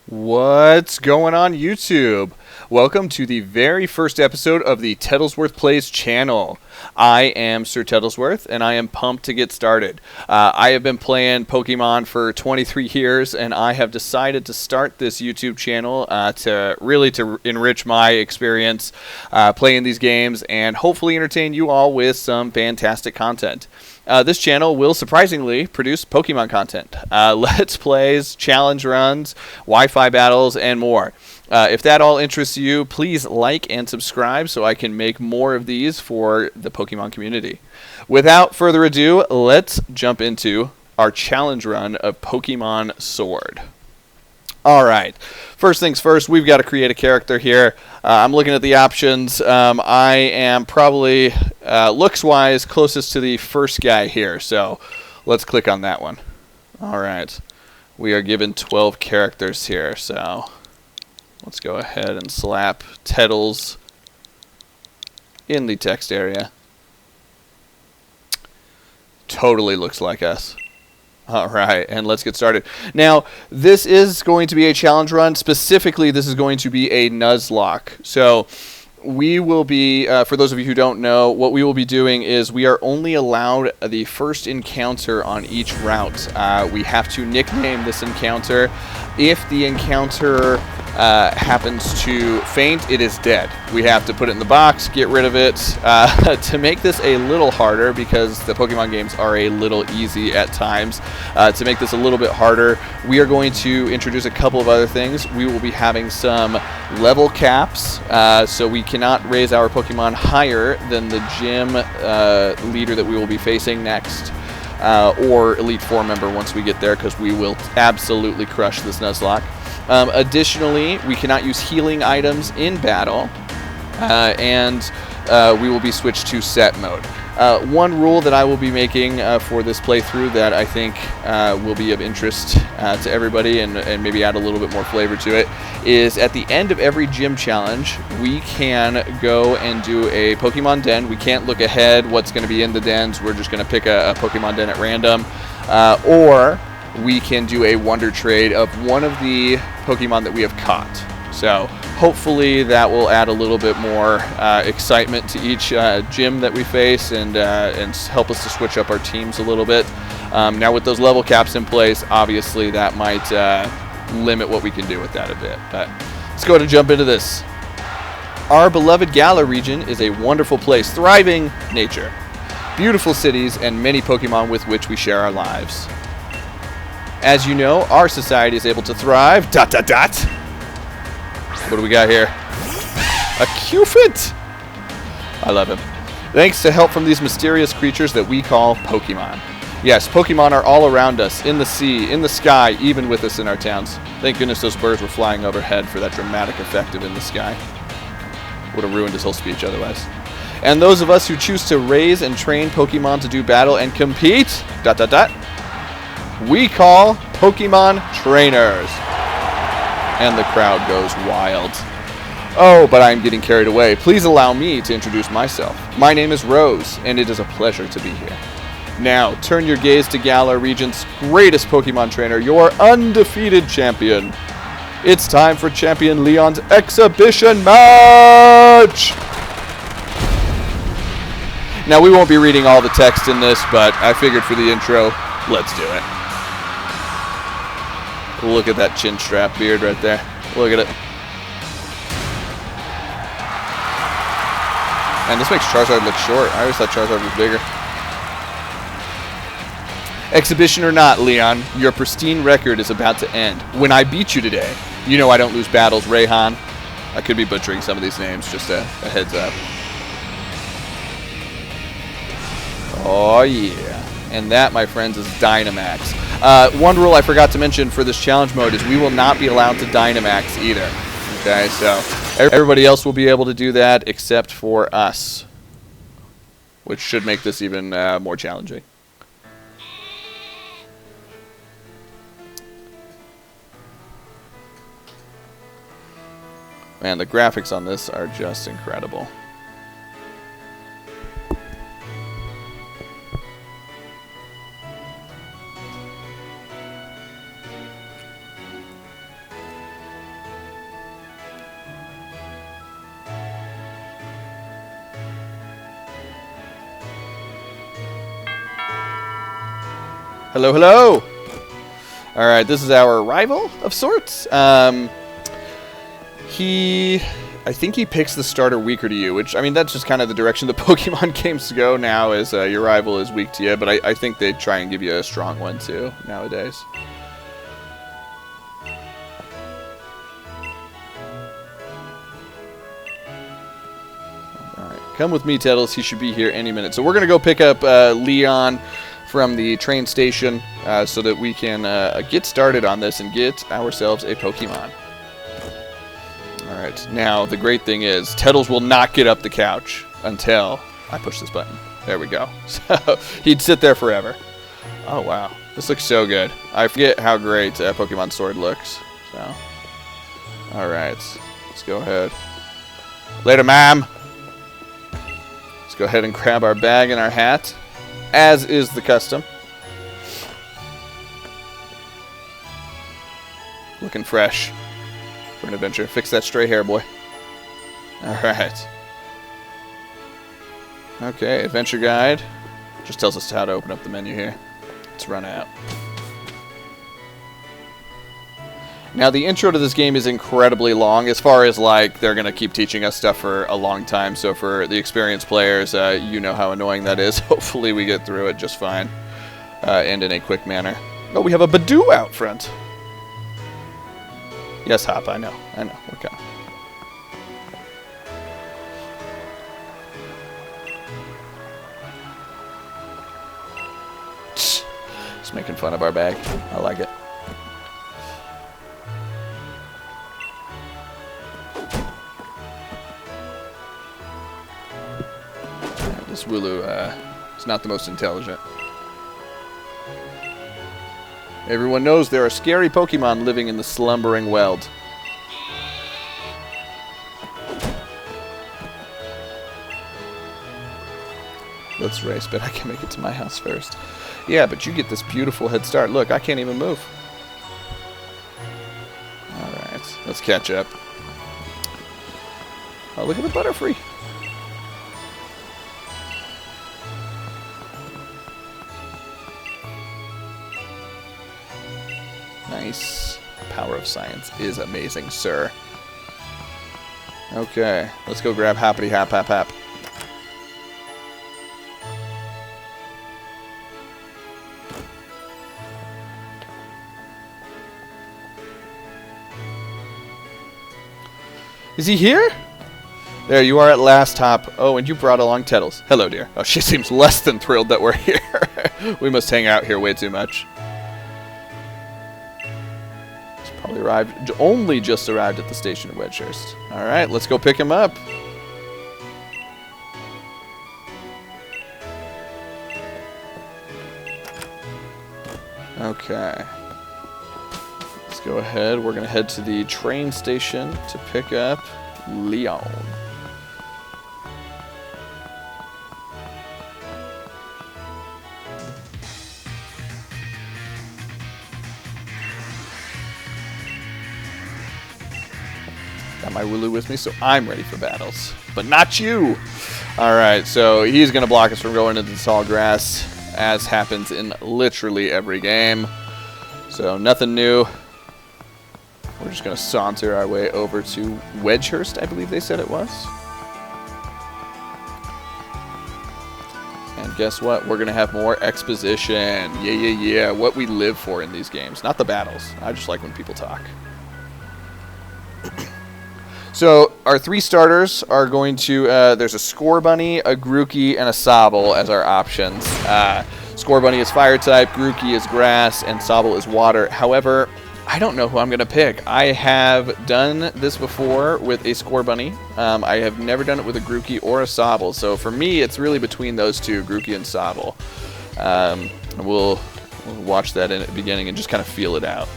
What's going on YouTube? Welcome to the very first episode of the Teddlesworth Plays channel. I am Sir Teddlesworth, and I am pumped to get started. I have been playing Pokemon for 23 years, and I have decided to start this YouTube channel to enrich my experience playing these games and hopefully entertain you all with some fantastic content. This channel will surprisingly produce Pokemon content, Let's Plays, challenge runs, Wi-Fi battles, and more. If that all interests you, please like and subscribe so I can make more of these for the Pokemon community. Without further ado, let's jump into our challenge run of Pokemon Sword. Alright, first things first, we've got to create a character here. I'm looking at the options. I am probably, looks-wise, closest to the first guy here, so let's click on that one. Alright, we are given 12 characters here, so let's go ahead and slap Teddles in the text area. Totally looks like us. Alright, and let's get started. Now, this is going to be a challenge run. Specifically, this is going to be a Nuzlocke. So, we will be, for those of you who don't know, what we will be doing is we are only allowed the first encounter on each route. We have to nickname this encounter. If the encounter happens to faint, it is dead. We have to put it in the box, get rid of it. To make this a little harder, because the Pokemon games are a little easy at times, to make this a little bit harder, we are going to introduce a couple of other things. We will be having some level caps, so we cannot raise our Pokemon higher than the gym leader that we will be facing next. Or Elite Four member once we get there, because we will absolutely crush this Nuzlocke. Additionally, we cannot use healing items in battle, and we will be switched to set mode. One rule that I will be making for this playthrough that I think will be of interest to everybody and maybe add a little bit more flavor to it is at the end of every gym challenge, we can go and do a Pokemon den. We can't look ahead what's going to be in the dens. We're just going to pick a Pokemon den at random. Or we can do a Wondertrade of one of the Pokemon that we have caught. So hopefully that will add a little bit more excitement to each gym that we face and help us to switch up our teams a little bit. Now with those level caps in place, obviously that might limit what we can do with that a bit. But let's go ahead and jump into this. Our beloved Galar region is a wonderful place, thriving nature, beautiful cities, and many Pokemon with which we share our lives. As you know, our society is able to thrive, ... What do we got here? A Cufant! I love him. Thanks to help from these mysterious creatures that we call Pokemon. Yes, Pokemon are all around us, in the sea, in the sky, even with us in our towns. Thank goodness those birds were flying overhead for that dramatic effect of in the sky. Would have ruined his whole speech otherwise. And those of us who choose to raise and train Pokemon to do battle and compete... we call Pokemon trainers. And the crowd goes wild. Oh, but I'm getting carried away. Please allow me to introduce myself. My name is Rose, and it is a pleasure to be here. Now, turn your gaze to Galar region's greatest Pokemon trainer, your undefeated champion. It's time for Champion Leon's exhibition match! Now, we won't be reading all the text in this, but I figured for the intro, let's do it. Look at that chin strap beard right there. Look at it. And this makes Charizard look short. I always thought Charizard was bigger. Exhibition or not, Leon, your pristine record is about to end. When I beat you today, you know I don't lose battles, Rayhan. I could be butchering some of these names, just a heads up. Oh yeah. And that, my friends, is Dynamax. One rule I forgot to mention for this challenge mode is we will not be allowed to Dynamax either. Okay, so everybody else will be able to do that except for us, which should make this even more challenging. Man, the graphics on this are just incredible. Hello, hello. All right, this is our rival of sorts. I think he picks the starter weaker to you, which, I mean, that's just kind of the direction the Pokemon games go now, is your rival is weak to you, but I think they try and give you a strong one, too, nowadays. All right, come with me, Teddles. He should be here any minute. So we're going to go pick up Leon from the train station so that we can get started on this and get ourselves a Pokemon. Alright, now the great thing is Teddles will not get up the couch until I push this button. There we go. So he'd sit there forever. Oh wow, this looks so good. I forget how great Pokemon Sword looks. So, alright, let's go ahead. Later, ma'am. Let's go ahead and grab our bag and our hat, as is the custom. Looking fresh for an adventure. Fix that stray hair, boy. Alright. Okay, adventure guide. Just tells us how to open up the menu here. Let's run out. Now, the intro to this game is incredibly long, as far as, like, they're going to keep teaching us stuff for a long time, so for the experienced players, you know how annoying that is. Hopefully we get through it just fine, and in a quick manner. Oh, we have a Badoo out front. Yes, Hop, I know. Okay. Just making fun of our bag. I like it. Yeah, this Wooloo is not the most intelligent. Everyone knows there are scary Pokemon living in the slumbering weld. Let's race, but I can make it to my house first. Yeah, but you get this beautiful head start. Look, I can't even move. Alright, let's catch up. Oh, look at the Butterfree. Nice. Power of science is amazing, sir. Okay, let's go grab Happity Hap Hap Hap. Is he here? There, you are at last, Hop. Oh, and you brought along Teddles. Hello, dear. Oh, she seems less than thrilled that we're here. We must hang out here way too much. Probably arrived, only just arrived at the station in Wedgehurst. Alright, let's go pick him up. Okay. Let's go ahead. We're going to head to the train station to pick up Leon. Got my Wooloo with me, so I'm ready for battles. But not you! Alright, so he's going to block us from going into the tall grass, as happens in literally every game. So nothing new. We're just going to saunter our way over to Wedgehurst, I believe they said it was. And guess what? We're going to have more exposition. Yeah. What we live for in these games. Not the battles. I just like when people talk. So our three starters are going to, there's a Scorbunny, a Grookey, and a Sobble as our options. Scorbunny is fire type, Grookey is grass, and Sobble is water. However, I don't know who I'm going to pick. I have done this before with a Scorbunny. I have never done it with a Grookey or a Sobble. So for me, it's really between those two, Grookey and Sobble. We'll watch that in the beginning and just kind of feel it out.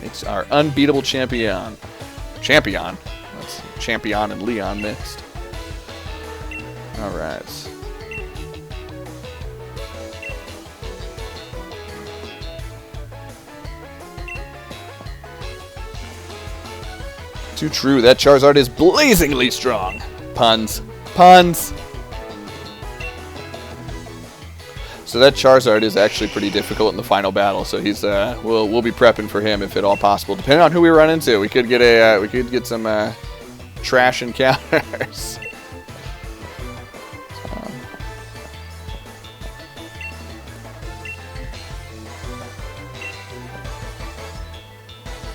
It's our unbeatable champion. That's Champion and Leon mixed. Alright. Too true, that Charizard is blazingly strong. Puns. So that Charizard is actually pretty difficult in the final battle. So he's we'll be prepping for him if at all possible. Depending on who we run into, we could get some trash encounters.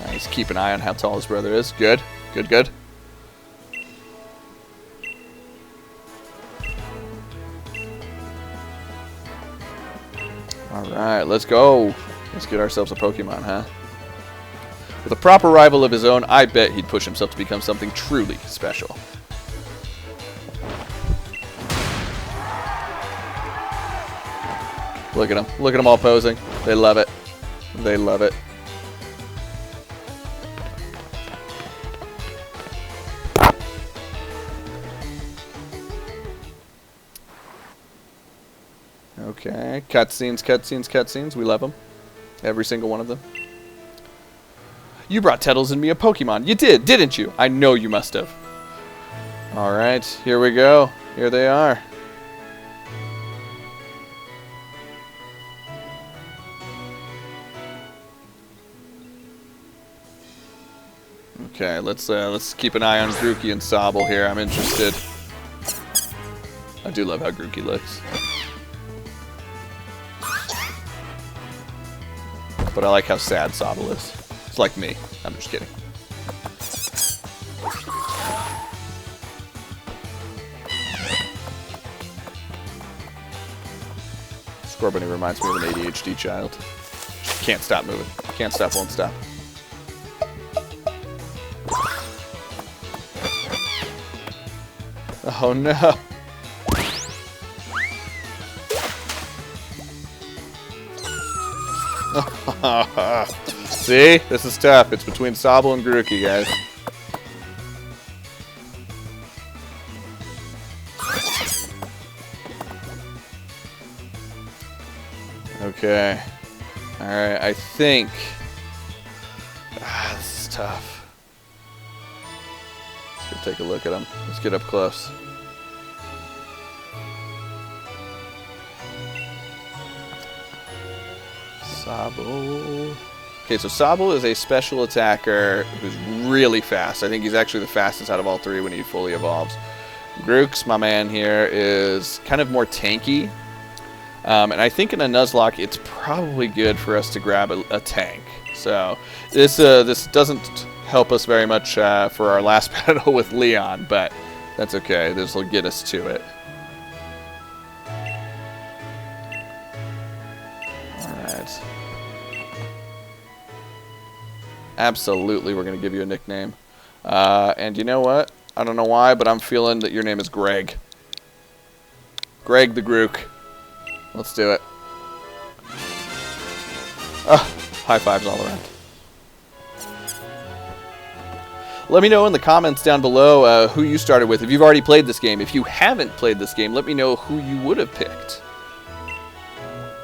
Nice. Keep an eye on how tall his brother is. Good. Good. Good. Alright, let's go. Let's get ourselves a Pokemon, huh? With a proper rival of his own, I bet he'd push himself to become something truly special. Look at him. Look at them all posing. They love it. They love it. Okay, cutscenes, cutscenes, cutscenes. We love them. Every single one of them. You brought Teddles and me a Pokemon. You did, didn't you? I know you must have. Alright, here we go. Here they are. Okay, let's keep an eye on Grookey and Sobble here. I'm interested. I do love how Grookey looks. But I like how sad Sobble is. It's like me. I'm just kidding. Scorbunny reminds me of an ADHD child. Just can't stop moving. Can't stop, won't stop. Oh no. See? This is tough. It's between Sobble and Grookey, guys. Okay. Alright, I think... this is tough. Let's go take a look at him. Let's get up close. Sobble. Okay, so Sobble is a special attacker who's really fast. I think he's actually the fastest out of all three when he fully evolves. Grooks, my man here, is kind of more tanky. And I think in a Nuzlocke, it's probably good for us to grab a tank. So this doesn't help us very much for our last battle with Leon, but that's okay. This will get us to it. Alright. Absolutely, we're going to give you a nickname. And you know what? I don't know why, but I'm feeling that your name is Greg. Greg the Grook. Let's do it. High fives all around. Let me know in the comments down below who you started with. If you've already played this game. If you haven't played this game, let me know who you would have picked.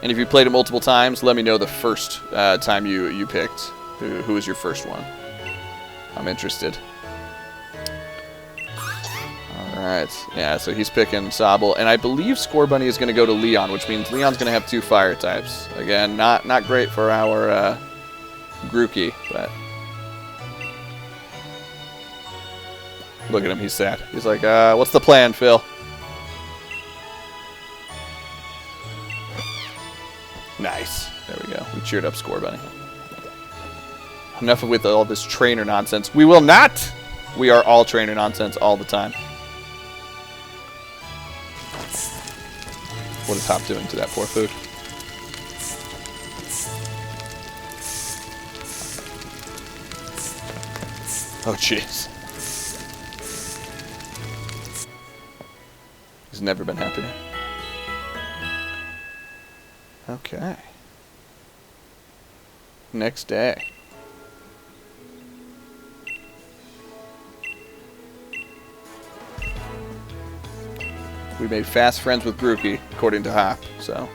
And if you played it multiple times, let me know the first time you picked. Who was your first one? I'm interested. Alright, yeah, so he's picking Sobble, and I believe Scorbunny is going to go to Leon, which means Leon's going to have 2 fire types. Again, not great for our Grookey, but... Look at him, he's sad. He's like, what's the plan, Phil? Nice. There we go. We cheered up Scorbunny. Enough with all this trainer nonsense. We will not! We are all trainer nonsense all the time. What is Hop doing to that poor food? Oh, jeez. He's never been happier. Okay. Next day. We made fast friends with Grookey, according to Hop, so.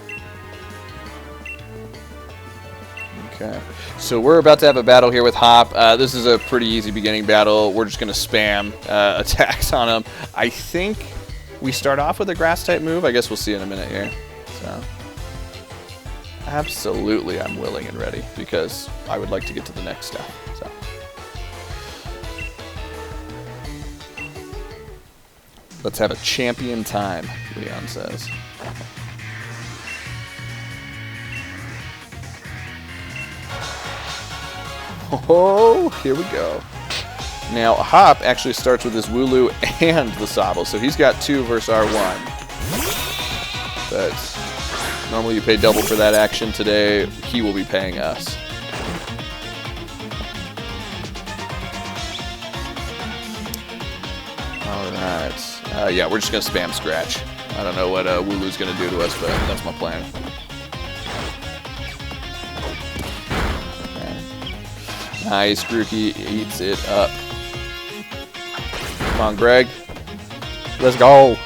Okay. So we're about to have a battle here with Hop. This is a pretty easy beginning battle. We're just going to spam attacks on him. I think we start off with a grass type move. I guess we'll see in a minute here. So. Absolutely, I'm willing and ready because I would like to get to the next step. So. Let's have a champion time, Leon says. Oh, here we go. Now, Hop actually starts with his Wooloo and the Sobble, so he's got 2 versus our 1. But normally you pay double for that action. Today, he will be paying us. Alright. Yeah, we're just going to spam Scratch. I don't know what Wooloo's going to do to us, but that's my plan. Okay. Nice, Grookey eats it up. Come on, Greg. Let's go.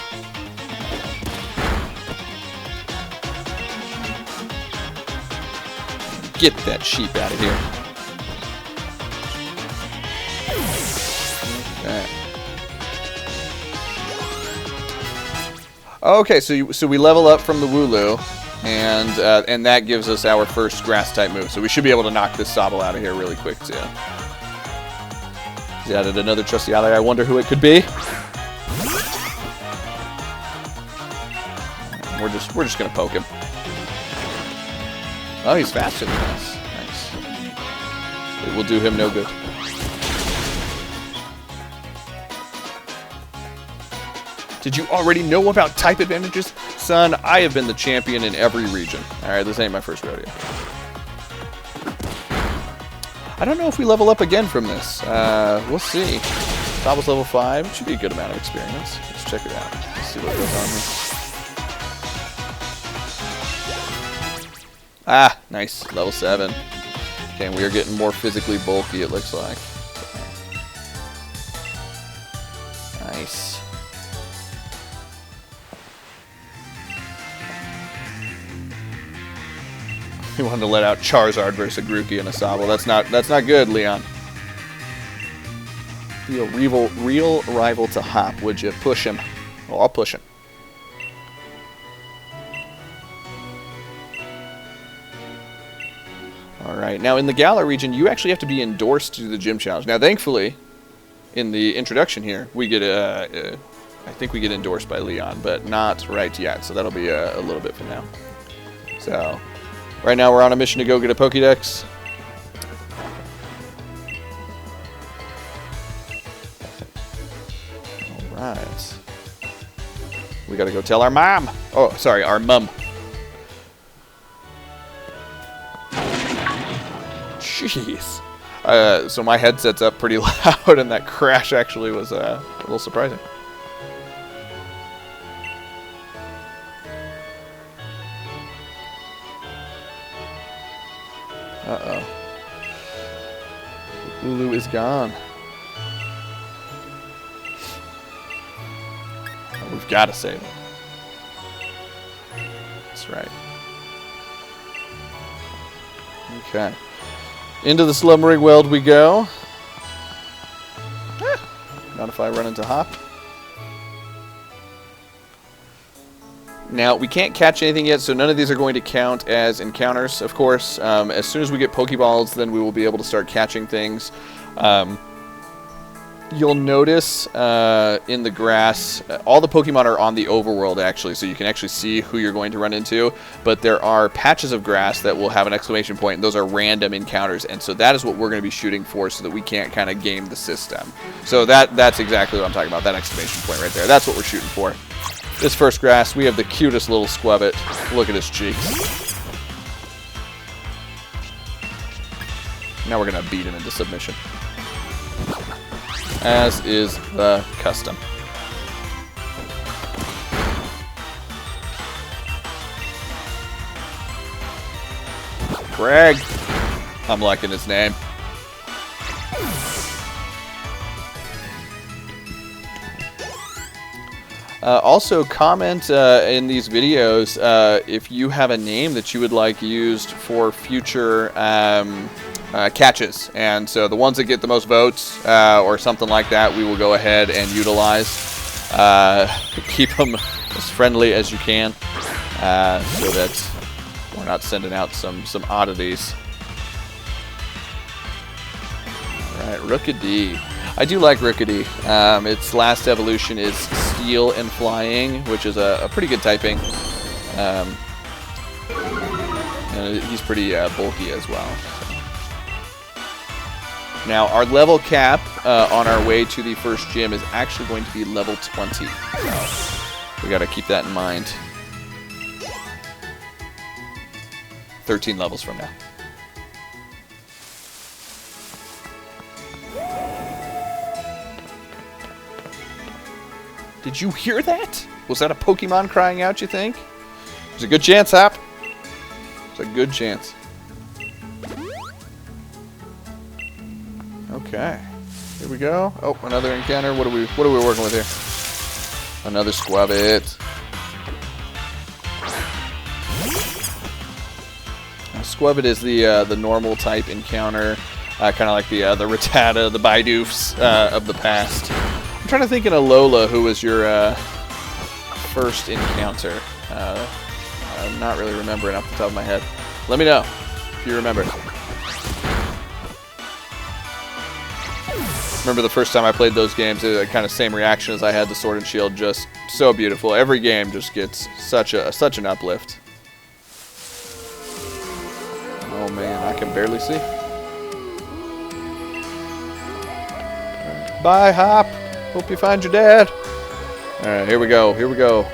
Get that sheep out of here. Okay. Okay, so we level up from the Wooloo, and that gives us our first grass type move. So we should be able to knock this Sobble out of here really quick too. He's added another trusty ally. I wonder who it could be. We're just gonna poke him. Oh, he's faster than us. Nice. It will do him no good. Did you already know about type advantages? Son, I have been the champion in every region. Alright, this ain't my first rodeo. I don't know if we level up again from this. We'll see. Sobble's level 5. Should be a good amount of experience. Let's check it out. Let's see what goes on here. Ah, nice. Level 7. Okay, we are getting more physically bulky, it looks like. Nice. We wanted to let out Charizard versus a Grookey and a Sobble. That's not good, Leon. Be a real rival to Hop, would you? Push him. Oh, I'll push him. Alright, now in the Galar region, you actually have to be endorsed to do the gym challenge. Now, thankfully, in the introduction here, we get I think we get endorsed by Leon, but not right yet, so that'll be a little bit from now. So, right now we're on a mission to go get a Pokédex. Alright. We gotta go tell our mom! Oh, sorry, our mum. Jeez. So my headset's up pretty loud, and that crash actually was a little surprising. Uh-oh. Wooloo is gone. Oh, we've got to save it. That's right. Okay. Into the slumbering world we go. Not if I run into Hop. Now, we can't catch anything yet, so none of these are going to count as encounters, of course. As soon as we get Pokeballs, then we will be able to start catching things. You'll notice in the grass, all the Pokemon are on the overworld, actually, so you can actually see who you're going to run into. But there are patches of grass that will have an exclamation point, and those are random encounters. And so that is what we're going to be shooting for so that we can't kind of game the system. So that's exactly what I'm talking about, that exclamation point right there. That's what we're shooting for. This first grass, we have the cutest little Squabbit. Look at his cheeks. Now we're going to beat him into submission. As is the custom. Greg. I'm liking his name. Also, comment in these videos if you have a name that you would like used for future catches. And so the ones that get the most votes or something like that, we will go ahead and utilize. Keep them as friendly as you can so that We're not sending out some oddities. Alright, Rookidee. I do like Rookidee. Its last evolution is Steel and Flying, which is a pretty good typing. And he's pretty bulky as well. Now, our level cap on our way to the first gym is actually going to be level 20. So we got to keep that in mind. 13 levels from now. Did you hear that? Was that a Pokemon crying out, you think? There's a good chance, Hop. There's a good chance. Okay. Here we go. Oh, another encounter. What are we working with here? Another Squabbit. Squabbit is the normal type encounter, kind of like the Rattata, the Bidoofs of the past. I'm trying to think in Alola who was your first encounter. I'm not really remembering off the top of my head. Let me know if you remember. Remember the first time I played those games, kind of same reaction as I had to Sword and Shield. Just so beautiful. Every game just gets such an uplift. Oh man, I can barely see. Bye, Hop. Hope you find your dad. Alright, here we go. Here we go.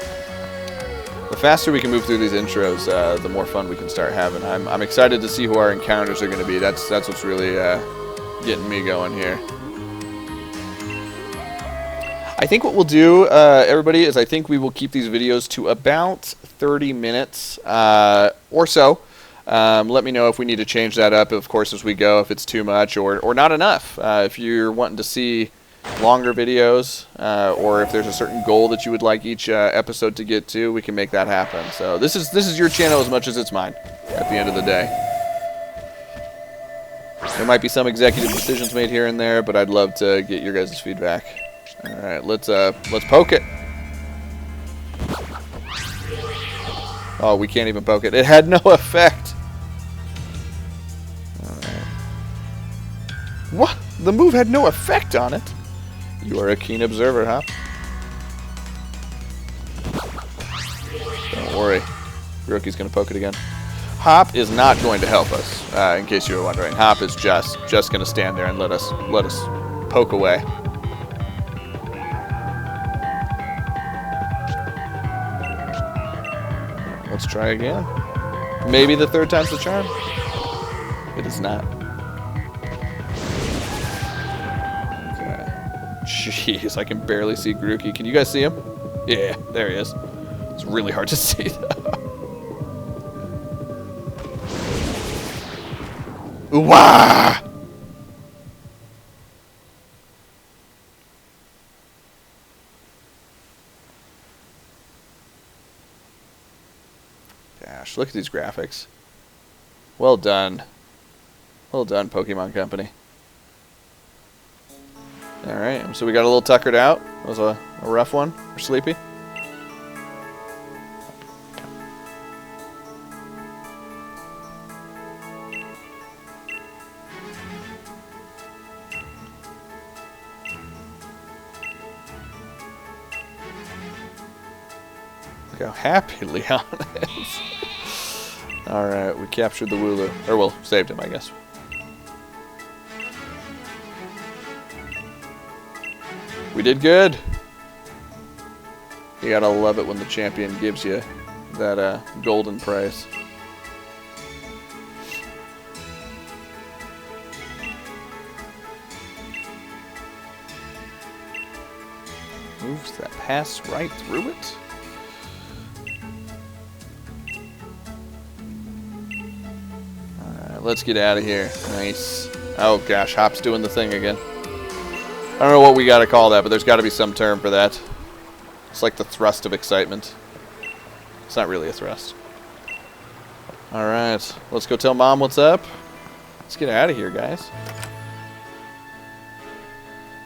The faster we can move through these intros, the more fun we can start having. I'm excited to see who our encounters are going to be. That's what's really getting me going here. I think what we'll do, everybody, is I think we will keep these videos to about 30 minutes or so. Let me know if we need to change that up, of course, as we go, if it's too much or not enough. If you're wanting to see longer videos, or if there's a certain goal that you would like each episode to get to, we can make that happen. So this is your channel as much as it's mine at the end of the day. There might be some executive decisions made here and there, but I'd love to get your guys' feedback. All right, let's poke it. Oh, we can't even poke it. It had no effect. All right. What? The move had no effect on it? You are a keen observer, Hop. Don't worry. Rookie's going to poke it again. Hop is not going to help us, in case you were wondering. Hop is just going to stand there and let us poke away. Let's try again. Maybe the third time's the charm. It is not. Jeez, I can barely see Grookey. Can you guys see him? Yeah, there he is. It's really hard to see, though. Wah! Gosh, look at these graphics. Well done. Well done, Pokemon Company. Alright, so we got a little tuckered out. That was a rough one. We're sleepy. Look how happy Leon is. Alright, we captured the Wooloo. Or, well, saved him, I guess. We did good. You gotta love it when the champion gives you that golden prize. Moves that pass right through it. Alright, let's get out of here. Nice. Oh gosh, Hop's doing the thing again. I don't know what we gotta call that, but there's gotta be some term for that. It's like the thrust of excitement. It's not really a thrust. Alright, let's go tell Mom what's up. Let's get out of here, guys.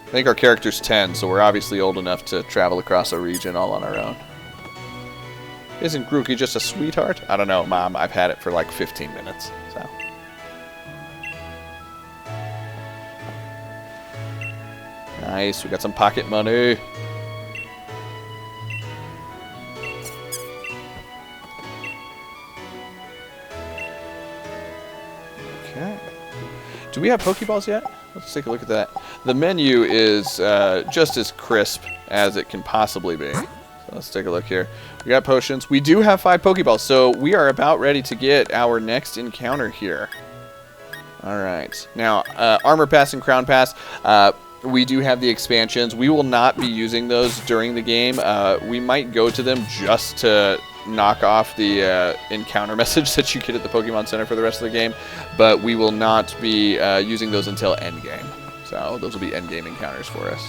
I think our character's 10, so we're obviously old enough to travel across a region all on our own. Isn't Grookey just a sweetheart? I don't know, Mom. I've had it for like 15 minutes, so. Nice. We got some pocket money. Okay. Do we have Pokeballs yet? Let's take a look at that. The menu is just as crisp as it can possibly be. So let's take a look here. We got potions. We do have 5 Pokeballs, so we are about ready to get our next encounter here. All right. Now, Armor Pass and Crown Pass, we do have the expansions. We will not be using those during the game. We might go to them just to knock off the encounter message that you get at the Pokemon Center for the rest of the game, but we will not be using those until endgame. So those will be endgame encounters for us.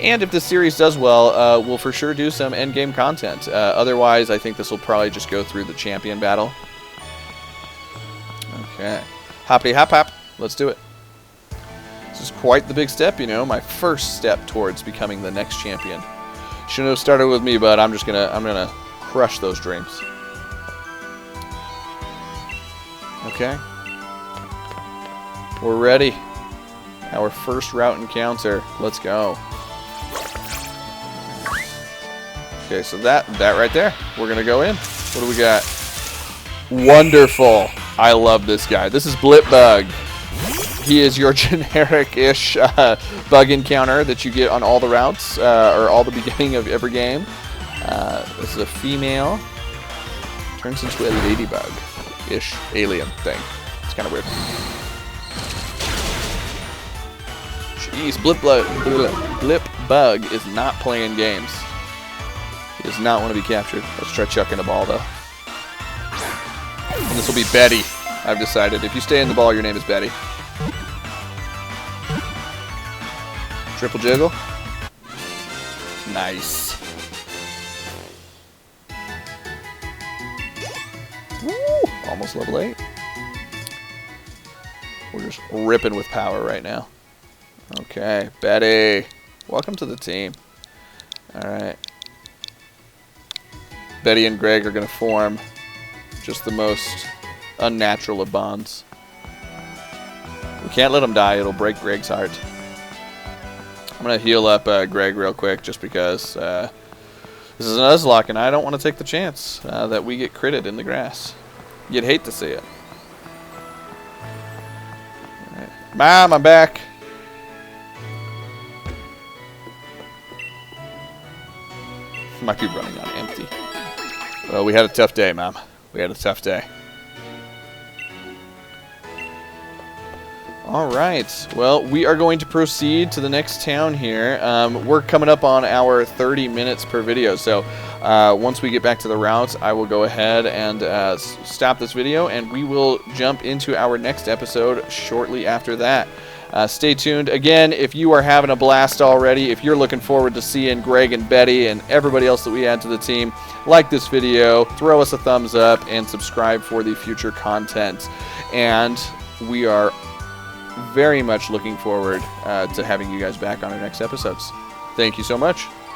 And if this series does well, we'll for sure do some endgame content. Otherwise, I think this will probably just go through the champion battle. Okay. Hoppity hop hop. Let's do it. This is quite the big step, you know, my first step towards becoming the next champion. Shouldn't have started with me, but I'm gonna crush those dreams. Okay. We're ready. Our first route encounter. Let's go. Okay, so that right there. We're gonna go in. What do we got? Wonderful. I love this guy. This is Blipbug. He is your generic-ish bug encounter that you get on all the routes, or all the beginning of every game. This is a female. Turns into a ladybug-ish alien thing. It's kind of weird. Jeez, Blipbug is not playing games. He does not want to be captured. Let's try chucking a ball, though. And this will be Betty, I've decided. If you stay in the ball, your name is Betty. Triple jiggle. Nice. Woo! Almost level 8. We're just ripping with power right now. Okay, Betty. Welcome to the team. Alright. Betty and Greg are going to form just the most unnatural of bonds. We can't let them die. It'll break Greg's heart. I'm going to heal up Greg real quick just because this is a Nuzlocke and I don't want to take the chance that we get critted in the grass. You'd hate to see it. Right. Mom, I'm back. Might be running on empty. Well, we had a tough day, Mom. We had a tough day. Alright, well, we are going to proceed to the next town here. We're coming up on our 30 minutes per video, so once we get back to the routes, I will go ahead and stop this video, and we will jump into our next episode shortly after that. Stay tuned. Again, if you are having a blast already, if you're looking forward to seeing Greg and Betty and everybody else that we add to the team, like this video, throw us a thumbs up, and subscribe for the future content. And we are very much looking forward to having you guys back on our next episodes. Thank you so much.